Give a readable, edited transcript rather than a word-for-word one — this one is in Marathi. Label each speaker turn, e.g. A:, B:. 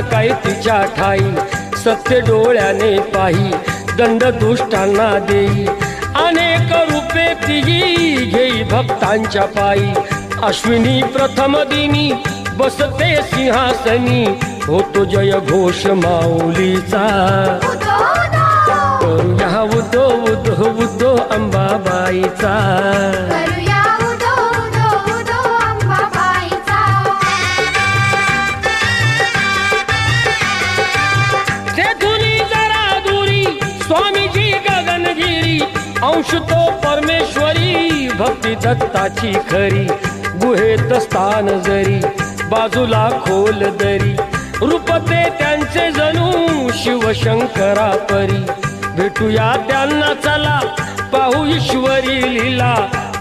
A: काय तिच्या ठाई, सत्य डोळ्याने पाही दंड दुष्टांना देई, अनेक रूपे तिही घेई भक्तांच्या पायी, अश्विनी प्रथम दिनी बसते सिंहासनी, होतो जय घोष माऊलीचा, करूया उदो उदो उदो अंबाबाईचा,
B: करूया उदो उदो उदो अंबाबाईचा.
A: तेथुनी जरा दुरी स्वामीजी गगनगिरी, अंश तो परमेश्वरी भक्ती दत्ताची खरी, गुहेत स्थान जरी बाजूला खोल दरी, रूपते त्यांचे जणू शिवशंकरा परी, भेटूया त्यांना चला पाहू ईश्वरी लीला,